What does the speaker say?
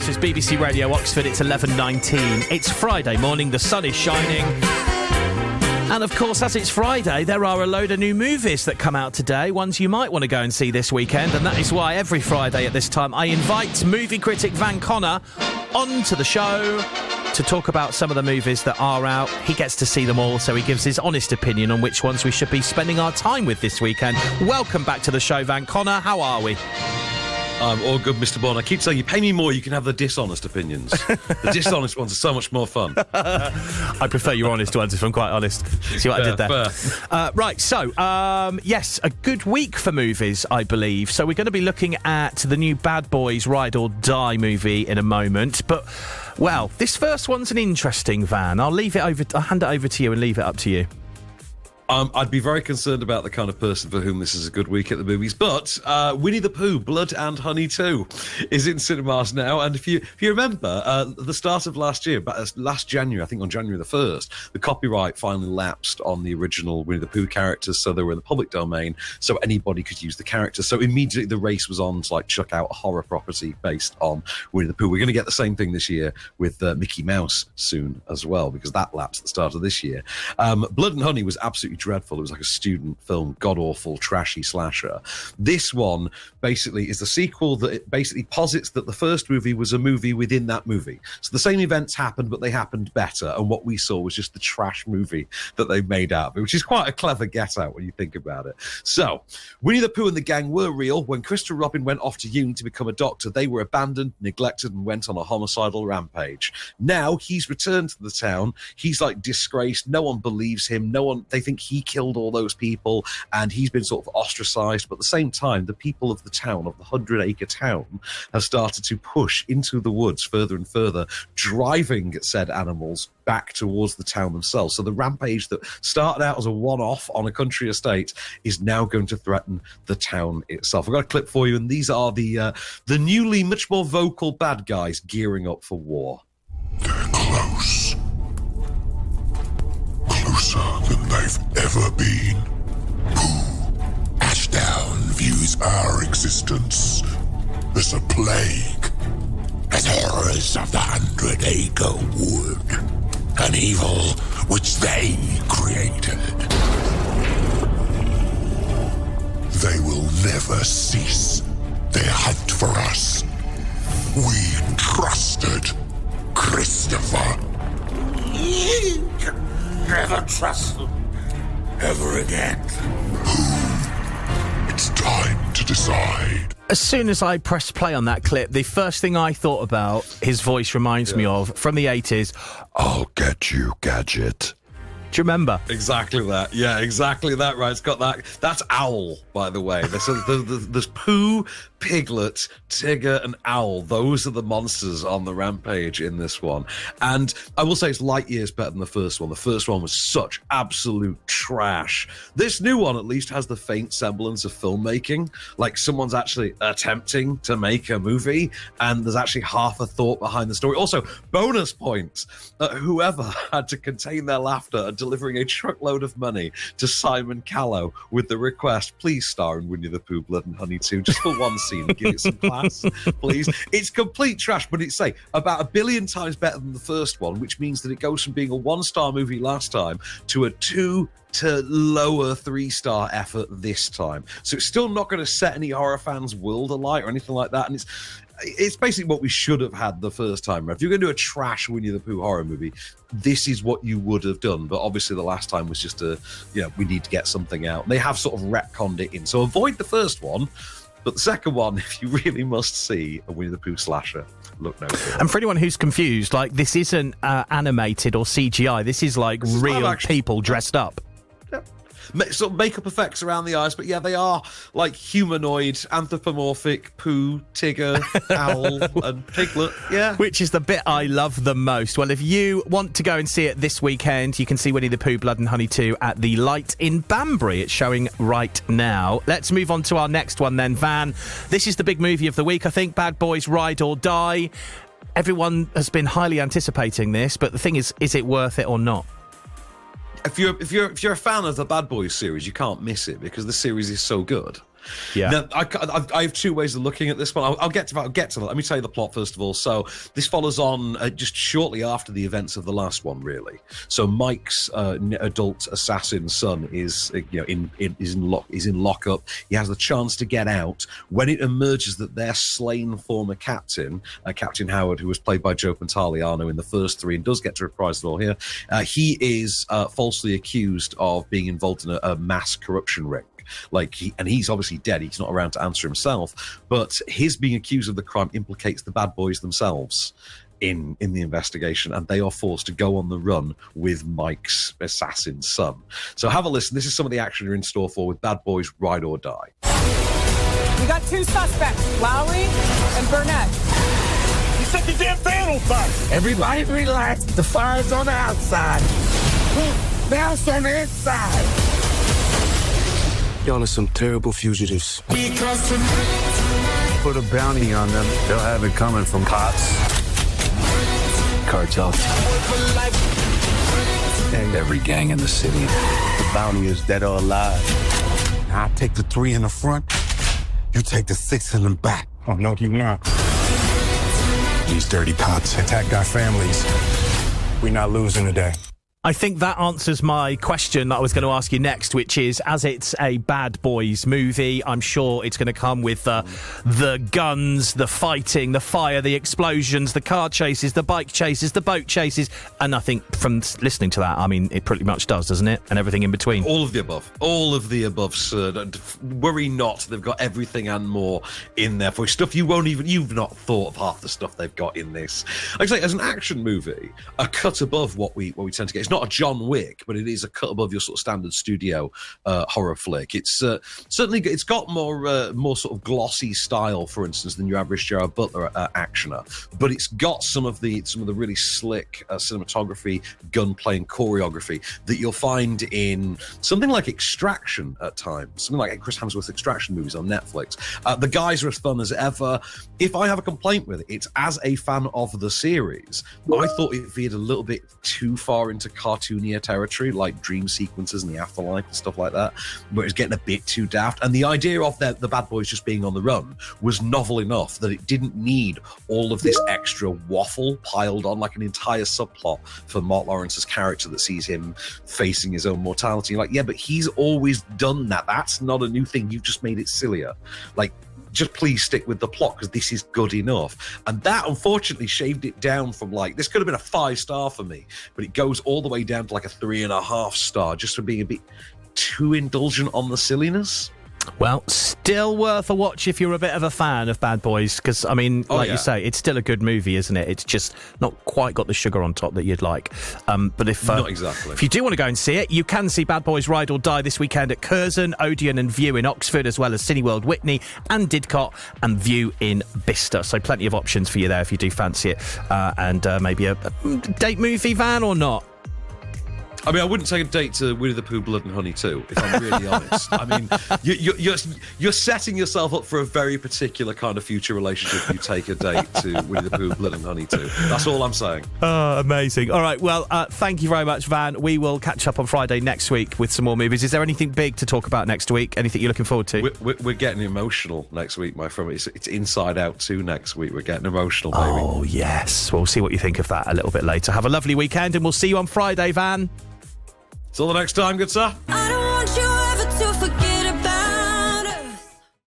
Talks. It's BBC Radio Oxford. It's 11:19. It's Friday morning. The sun is shining. And, of course, as it's Friday, there are a load of new movies that come out today, ones you might want to go and see this weekend, and that is why every Friday at this time I invite movie critic Van Connor onto the show to talk about some of the movies that are out. He gets to see them all, so he gives his honest opinion on which ones we should be spending our time with this weekend. Welcome back to the show, Van Connor. How are we? I'm all good, Mr. Bond. I keep saying, you pay me more, you can have the dishonest opinions. The dishonest ones are so much more fun. I prefer your honest ones, if I'm quite honest. See what I did there? Right, so, yes, a good week for movies, I believe. So we're going to be looking at the new Bad Boys Ride or Die movie in a moment. But, well, this first one's an interesting, Van. I'll hand it over to you and leave it up to you. I'd be very concerned about the kind of person for whom this is a good week at the movies, but Winnie the Pooh, Blood and Honey 2 is in cinemas now, and if you remember, the start of last year, last January, I think on January the 1st, the copyright finally lapsed on the original Winnie the Pooh characters, so they were in the public domain, so anybody could use the characters, so immediately the race was on to chuck out a horror property based on Winnie the Pooh. We're going to get the same thing this year with Mickey Mouse soon as well, because that lapsed at the start of this year. Blood and Honey was absolutely dreadful. It was like a student film, god-awful, trashy slasher. This one basically is the sequel that it basically posits that the first movie was a movie within that movie. So the same events happened, but they happened better, and what we saw was just the trash movie that they made out of it, which is quite a clever get-out when you think about it. So, Winnie the Pooh and the gang were real. When Christopher Robin went off to uni to become a doctor, they were abandoned, neglected, and went on a homicidal rampage. Now, he's returned to the town. He's, disgraced. No one believes him. They think he killed all those people, and he's been sort of ostracized. But at the same time, the people of the town, of the 100-acre town, have started to push into the woods further and further, driving said animals back towards the town themselves. So the rampage that started out as a one-off on a country estate is now going to threaten the town itself. I've got a clip for you, and these are the newly much more vocal bad guys gearing up for war. They're close. Closer than they've ever been. Pooh, Ashdown views our existence as a plague, as horrors of the 100-acre wood, an evil which they created. They will never cease their hunt for us. We trusted Christopher. You can never trust them ever again. It's time to decide. As soon as I pressed play on that clip, the first thing I thought about, his voice reminds me of, from the 80s, "I'll get you, Gadget." Do you remember? Exactly that. Yeah, exactly that, right. It's got that. That's Owl, by the way. There's Pooh, Piglet, Tigger, and Owl. Those are the monsters on the rampage in this one. And I will say it's light years better than the first one. The first one was such absolute trash. This new one, at least, has the faint semblance of filmmaking. Like someone's actually attempting to make a movie, and there's actually half a thought behind the story. Also, bonus points. Whoever had to contain their laughter and delivering a truckload of money to Simon Callow with the request, please star in Winnie the Pooh, Blood and Honey 2, just for one scene, give it some class, please. It's complete trash, but it's, about 1 billion times better than the first one, which means that it goes from being a 1-star movie last time to a 2 to lower 3-star effort this time. So it's still not going to set any horror fans' world alight or anything like that, and it's basically what we should have had the first time. If you're going to do a trash Winnie the Pooh horror movie, this is what you would have done. But obviously the last time was just we need to get something out. They have sort of retconned it in. So avoid the first one, but the second one, if you really must see a Winnie the Pooh slasher, look no further. And for anyone who's confused, this isn't animated or CGI. This is real people dressed up. Sort of makeup effects around the eyes, but yeah, they are humanoid, anthropomorphic Pooh, Tigger, Owl, and Piglet. Yeah, which is the bit I love the most. Well, if you want to go and see it this weekend, you can see Winnie the Pooh, Blood and Honey 2 at the Light in Banbury. It's showing right now. Let's move on to our next one then, Van. This is the big movie of the week, I think. Bad Boys Ride or Die. Everyone has been highly anticipating this, but the thing is it worth it or not? If you're a fan of the Bad Boys series, you can't miss it because the series is so good. Yeah. Now, I have two ways of looking at this one. I'll get to that. Let me tell you the plot first of all. So this follows on just shortly after the events of the last one, really. So Mike's adult assassin son is in lockup. He has the chance to get out when it emerges that their slain former captain, Captain Howard, who was played by Joe Pantoliano in the first three and does get to reprise it all here. He is falsely accused of being involved in a mass corruption ring. He's obviously dead. He's not around to answer himself. But his being accused of the crime implicates the bad boys themselves in the investigation, and they are forced to go on the run with Mike's assassin son. So have a listen. This is some of the action you're in store for with Bad Boys Ride or Die. We got two suspects, Lowry and Burnett. You set the damn fan on fire! Everybody relax. The fire's on the outside. Now it's on the inside. Y'all are some terrible fugitives. Put a bounty on them. They'll have it coming from cops, cartels, and every gang in the city. The bounty is dead or alive. Now I take the 3 in the front. You take the 6 in the back. Oh, no, you not. These dirty cops attacked our families. We're not losing today. I think that answers my question that I was going to ask you next, which is, as it's a Bad Boys movie, I'm sure it's going to come with the guns, the fighting, the fire, the explosions, the car chases, the bike chases, the boat chases. And I think from listening to that, I mean, it pretty much does, doesn't it? And everything in between. All of the above. All of the above, sir. Worry not. They've got everything and more in there for stuff you've not thought of half the stuff they've got in this. I'd say, as an action movie, a cut above what we tend to get. It's not a John Wick, but it is a cut above your sort of standard studio horror flick. It's certainly it's got more sort of glossy style, for instance, than your average Gerard Butler actioner. But it's got some of the really slick cinematography, gunplay, and choreography that you'll find in something like Extraction at times, something like Chris Hemsworth's Extraction movies on Netflix. The guys are as fun as ever. If I have a complaint with it, it's as a fan of the series, I thought it veered a little bit too far into cartoonier territory, like dream sequences and the afterlife and stuff like that, where it's getting a bit too daft. And the idea of the bad boys just being on the run was novel enough that it didn't need all of this extra waffle piled on, like an entire subplot for Mark Lawrence's character that sees him facing his own mortality. Like, yeah, but he's always done that. That's not a new thing. You've just made it sillier. Like, just please stick with the plot because this is good enough. And that unfortunately shaved it down from this could have been a 5-star for me, but it goes all the way down to like a 3.5 star just for being a bit too indulgent on the silliness. Well, still worth a watch if you're a bit of a fan of Bad Boys, because, I mean, you say, it's still a good movie, isn't it? It's just not quite got the sugar on top that you'd like. But if not exactly. If you do want to go and see it, you can see Bad Boys Ride or Die this weekend at Curzon, Odeon and View in Oxford, as well as Cineworld Witney and Didcot and View in Bicester. So plenty of options for you there if you do fancy it. And maybe a date movie, Van, or not? I mean, I wouldn't take a date to Winnie the Pooh, Blood and Honey 2, if I'm really honest. I mean, you're setting yourself up for a very particular kind of future relationship if you take a date to Winnie the Pooh, Blood and Honey 2. That's all I'm saying. Oh, amazing. All right, well, thank you very much, Van. We will catch up on Friday next week with some more movies. Is there anything big to talk about next week? Anything you're looking forward to? We're getting emotional next week, my friend. It's Inside Out 2 next week. We're getting emotional, baby. Oh, yes. We'll see what you think of that a little bit later. Have a lovely weekend, and we'll see you on Friday, Van. Till the next time, good sir.